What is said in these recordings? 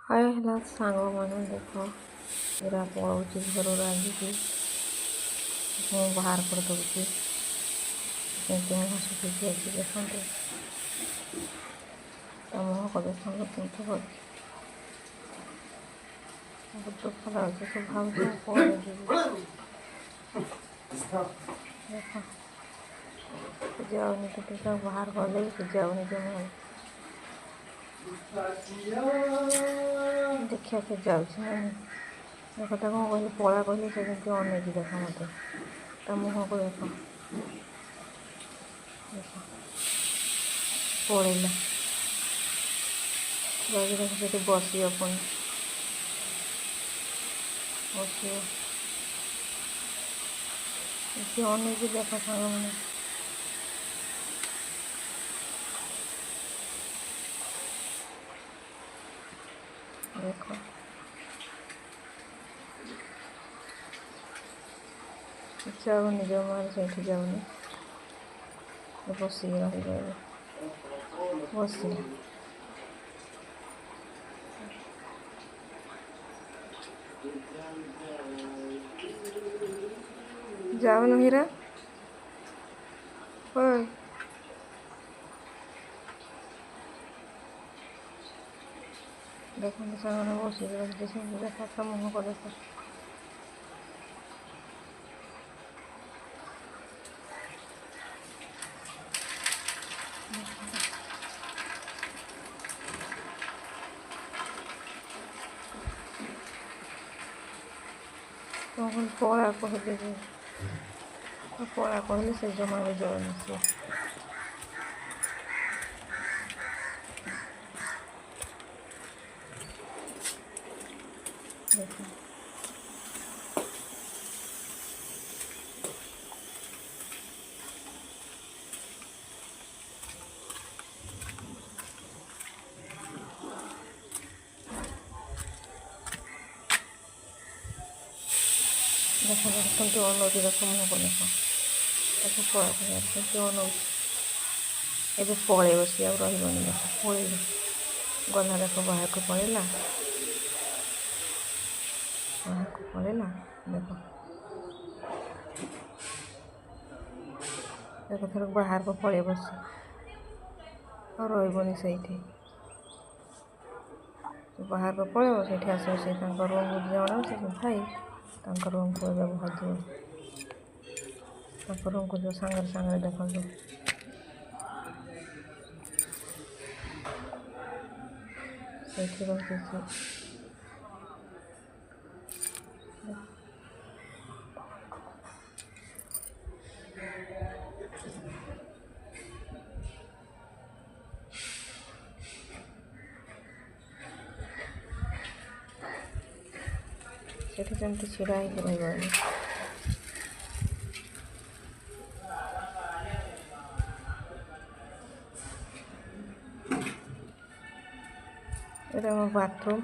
हाय ହେଲା ସାଙ୍ଗମାନେ ଦେଖ ପୁରା ପଳଉଛି ଘରୁ ରାଗିକି ମୁଁ ବାହାର କରିଦେଉଛି କେମିତି ମୁହଁ ଶୁଖିକି ଅଛି ଦେଖନ୍ତୁ ତା ମୁହଁକୁ ଦେଖନ୍ତୁ କେମିତି କରୁଛି ତାକୁ ଚୋପ ଲାଗୁଛି ସେ ଭାବୁଛି ମୁଁ କୁଆଡ଼େ ଯିବି ଦେଖ ସେ ଯାଉନି ଟିକେ ତାକୁ ବାହାର କରିଦେବି ସେ ଯାଉନି ଜମା ଦେଖିବା ସେ ଯାଉଛି ନା ନାହିଁ ଦେଖ ତାକୁ ମୁଁ କହିଲି ପଳା କହିଲି ସେ କେମିତି ଅନେଇଛି ଦେଖ ମୋତେ ତା ମୁହଁକୁ ଦେଖ ଦେଖ ପଳେଇଲା ଯାଇକି ଦେଖ ସେଠି ବସିବ ପୁଣି ବସିବ ସେ ଅନେଇଛି ଦେଖ ସାଙ୍ଗମାନେ ଦେଖ ଯାଉନି ଜମାରେ ସେଇଠି ଯାଉନି ବସିକି ରହିବ ବସିଲା ଯାଉନୁ ହୀରା ଓଏ ଦେଖନ୍ତୁ ସାଙ୍ଗମାନେ ବସିକି ରହିଛି ସେମିତି ଦେଖ ତା ମୁହଁକୁ ଦେଖ ତୁମକୁ ପଳା କହିଲି ଯେ ପଳା କହିଲେ ସେ ଜମାରେ ଯାଉନି ସେ ଦେଖ ଦେଖ ଦେଖ କେମିତି ଅନଉଛି ଦେଖ ମୁହଁକୁ ଦେଖ ତାକୁ ପଳା କହିବା କେମିତି ଅନଉଛି ଏବେ ପଳେଇବ ସିଏ ଆଉ ରହିବନି ଦେଖ ପଳେଇବ ଗଲା ଦେଖ ବାହାରକୁ ପଳେଇଲା ଦେଖ ଦେଖ ଥର ବାହାରକୁ ପଳେଇବ ସେ ଆଉ ରହିବନି ସେଇଠି ବାହାରକୁ ପଳେଇବ ସେଇଠି ଆସିବ ସେ ତାଙ୍କ ରୁମ୍କୁ ଜଣ ସେ ଭାଇ ତାଙ୍କ ରୁମ୍କୁ ଏବେ ଭାଜିବ ତାଙ୍କ ରୁମ୍କୁ ଯେଉଁ ସାଙ୍ଗରେ ଦେଖନ୍ତୁ ସେଇଠି ରହୁଛି ସେ ସେଠି ସେମିତି ଛିଡ଼ା ହେଇକି ରହିବ এটা আমার বাথরুম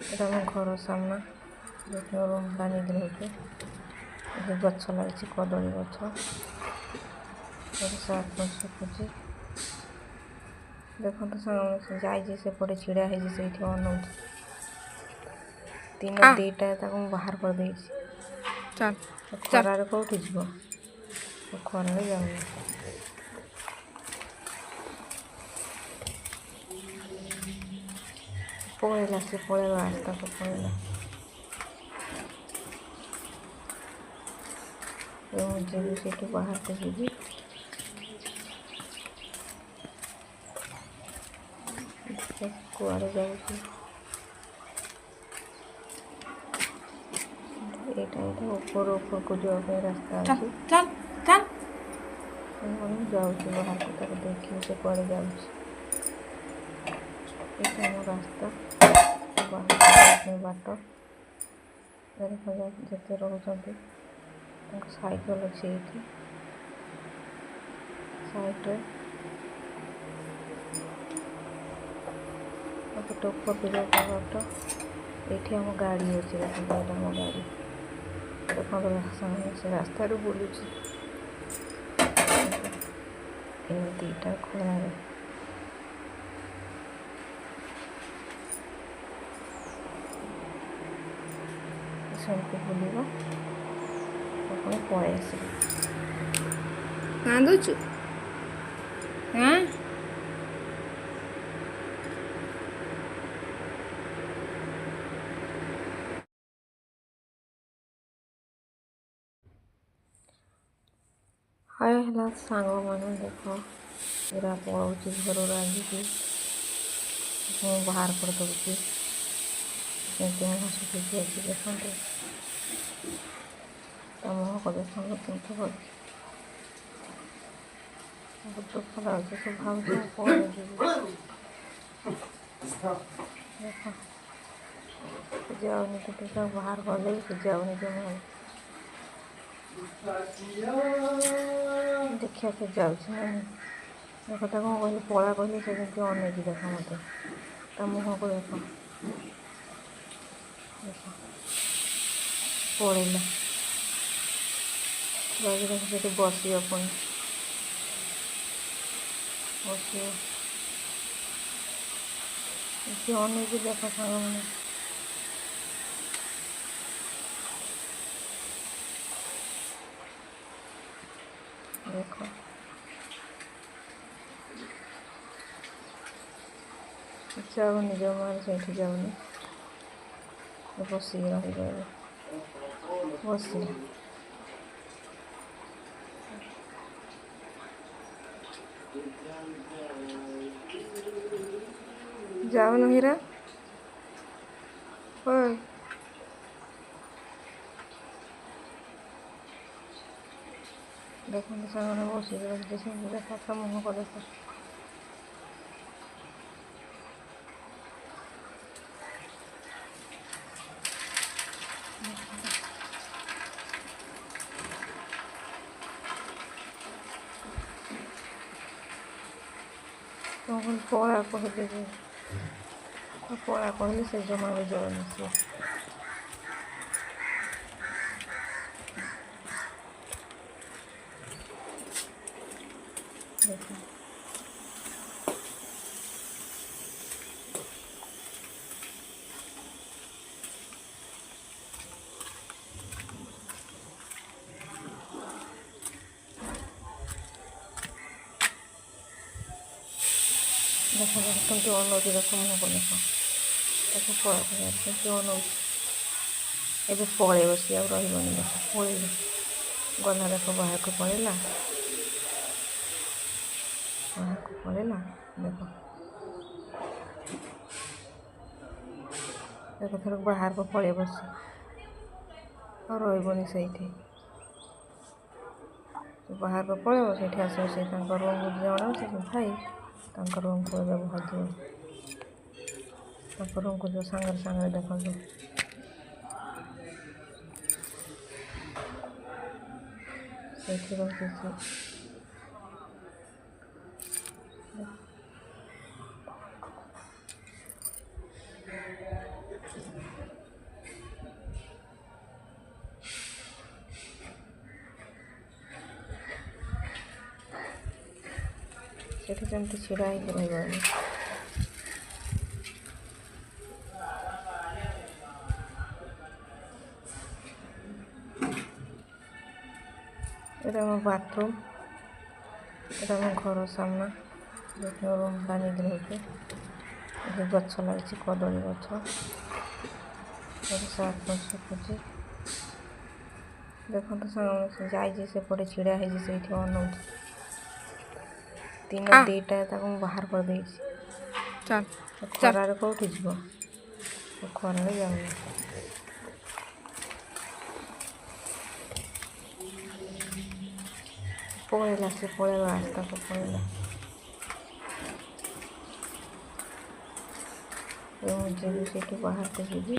এটা আমার ঘর সামনা যেখানে ରୁମ୍ ବାନିକି ରହିଛି ଏଠି ଗଛ ଲାଗିଛି କଦଳୀ ଗଛ ଏଠି ସାର୍ଟ ଶୁଖୁଛି ଦେଖନ୍ତୁ ସାଙ୍ଗମାନେ ଯାଇଛି ସେପଟେ ଛିଡ଼ା ହେଇଛି ସେଇଠି ଅନଉଛି ଦିନ ଦୁଇଟା ତାକୁ ମୁଁ ବାହାର କରିଦେଇଛି ଖରାରେ କେଉଁଠି ଯିବ ଖରାରେ ଯାଉନି ପଳେଇଲା ସେ ପଳେଇବା ରାସ୍ତାକୁ ପଳେଇଲା ମୁଁ ଯିବି ସେଇଠୁ ବାହାରକୁ ଯିବି କୁଆଡ଼େ ଯାଉଛି ଏଇଟା ଉପରକୁ ଯିବା ପାଇଁ ରାସ୍ତା ଅଛି ମୁଁ ଯାଉଛି ବାହାରକୁ ତାକୁ ଦେଖିବି ସେ କୁଆଡ଼େ ଯାଉଛି ଏଇଟା ମୋ ରାସ୍ତା ବାହାରକୁ ବାଟ ଦେଖାଯାଉ ଯେତେ ରହୁଛନ୍ତି ତାଙ୍କ ସାଇକେଲ ଅଛି ଏଇଠି ସାଇଡ଼ରେ ଗୋଟେ ଉପରକୁ ଯିବା ବାଟ ଏଇଠି ଆମ ଗାଡ଼ି ଅଛି ଦେଖନ୍ତୁ ଏଇଟା ଆମ ଗାଡ଼ି ଦେଖନ୍ତୁ ସାଙ୍ଗରେ ସେ ରାସ୍ତାରୁ ବୁଲୁଛି ଏମିତିଟା ଖରାରେ ସେମିତି ବୁଲିବ ପୁଣି ପଳେଇ ଆସିବ। କାନ୍ଦୁଛୁ? ହାଁ? ହାୟ ହେଲା ସାଙ୍ଗମାନେ ଦେଖ ପୁରା ପଳଉଛି ଘରୁ ରାଗିକି ମୁଁ ବାହାର କରିଦେଉଛି କେମିତି ମୁହଁ ଶୁଖିକି ଅଛି ଦେଖନ୍ତୁ ତା ମୁହଁକୁ ଦେଖନ୍ତୁ କେମିତି କରୁଛି ତାକୁ ଦୁଃଖ ଲାଗୁଛି ସେ ଭାବୁଛି ମୁଁ ପଳେଇ ଯିବି ଦେଖ ସେ ଯାଉନି କିନ୍ତୁ ତାକୁ ବାହାର କରିଦେବି ସେ ଯାଉନି ଜମା ଦେଖିବା ସେ ଯାଉଛି ନା ନାହିଁ ଦେଖ ତାକୁ ମୁଁ କହିଲି ପଳା କହିଲି ସେ ଯେମିତି ଅନେଇଛି ଦେଖ ମୋତେ ତା ମୁହଁକୁ ଦେଖ ଦେଖ ପଳେଇଲା ଯାଇକି ଦେଖ ସେଠି ବସିବ ପୁଣି ବସିବ ଏମିତି ଅନେଇଛି ଦେଖ ସାଙ୍ଗମାନେ ଦେଖ ଯାଉନି ଜମାରେ ସେଇଠି ଯାଉନି ବସିକି ରହିବ ବସିଲା ଯାଉନୁ ହୀରା ହଇ ଦେଖନ୍ତୁ ସାଙ୍ଗମାନେ ବସିକି ରହିଛି ସେମିତି ଦେଖ ତା ମୁହଁକୁ ଦେଖ ତମକୁ ପଳା କହିଲି ଯେ ପଳା କହିଲି ସେ ଜମା ବି ଯାଉନି ସିଏ ଦେଖ ଦେଖ ଦେଖ କେମିତି ଅନଉଛି ଦେଖ ମୁହଁକୁ ଦେଖ ତାକୁ ପଳା କହିବା କେମିତି ଅନଉଛି ଏବେ ପଳେଇବ ସିଏ ଆଉ ରହିବନି ଦେଖ ପଳେଇବ ଗଲା ଦେଖ ବାହାରକୁ ପଳେଇଲା ଦେଖ ଦେଖ ଥର ବାହାରକୁ ପଳେଇବ ସିଏ ଆଉ ରହିବନି ସେଇଠି ବାହାରକୁ ପଳେଇବ ସେଇଠି ଆସିବ ସେ ତାଙ୍କ ରୁମ୍କୁ ଜଣେ ସେ ଭାଇ ତାଙ୍କ ରୁମ୍କୁ ଏବେ ଭାଜିବ ତାଙ୍କ ରୁମ୍କୁ ଯେଉଁ ସାଙ୍ଗରେ ଦେଖନ୍ତୁ ସେଇଠି ରହୁଛି ସେ ସେଠି ସେମିତି ଛିଡ଼ା ହେଇକି ରହିବ ଏଇଟା ଆମ ବାଥରୁମ୍ ଏଇଟା ଆମ ଘର ସାମ୍ନା ଯୋଉଠି ରୁମ୍ ନେଇକି ରହୁଛୁ ଏଠି ଗଛ ଲାଗିଛି କଦଳୀ ଗଛ ଏଠି ସାର୍ଟ ଶୁଖୁଛି ଦେଖନ୍ତୁ ସାଙ୍ଗମାନେ ଯାଇଛି ସେପଟେ ଛିଡ଼ା ହେଇଛି ସେଇଠି ଅନଉଛି ଦିନ ଦୁଇଟା ତାକୁ ମୁଁ ବାହାର କରିଦେଇଛି ଖରାରେ କେଉଁଠି ଯିବ ଖରାରେ ଯାଉନି ପଳେଇଲା ସେ ପଳେଇବା ରାସ୍ତାକୁ ପଳେଇଲା ମୁଁ ଯିବି ସେଇଠୁ ବାହାରକୁ ଯିବି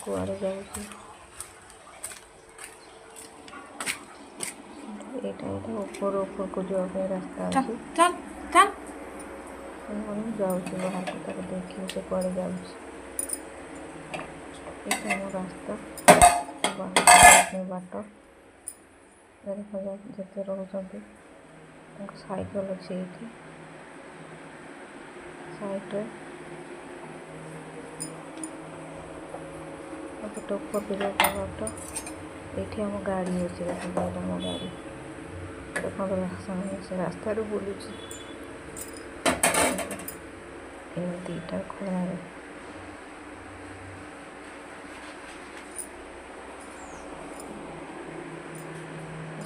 କୁଆଡ଼େ ଯାଉଛି ଏଇଟା ଉପରକୁ ଯିବା ପାଇଁ ରାସ୍ତା ଅଛି ଯାଉଛି ବାହାରକୁ ତାକୁ ଦେଖିବି ସେ କୁଆଡ଼େ ଯାଉଛି ଏଇଟା ଆମ ରାସ୍ତା ବାହାରକୁ ଯିବା ପାଇଁ ବାଟ ଦେଖାଯାଉ ଯେତେ ରହୁଛନ୍ତି ତାଙ୍କ ସାଇକେଲ ଅଛି ଏଇଠି ସାଇଡ଼ରେ ଏପଟେ ଉପରକୁ ଯାଉଥିବା ବାଟ। ଏଇଠି ଆମ ଗାଡ଼ି ଅଛି, ଦେଖନ୍ତୁ ଏଇଟା ଆମ ଗାଡ଼ି। ଦେଖନ୍ତୁ ସେ ରାସ୍ତାରୁ ବୁଲୁଛି ଏମିତି ଏଇଟା ଖରାରେ।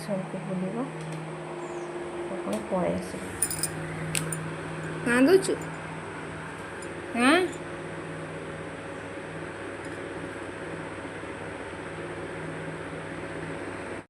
ସେମିତି ବୁଲିବ, ଆପଣ ପଳେଇ ଆସିବେ। କାନ୍ଦୁଛୁ?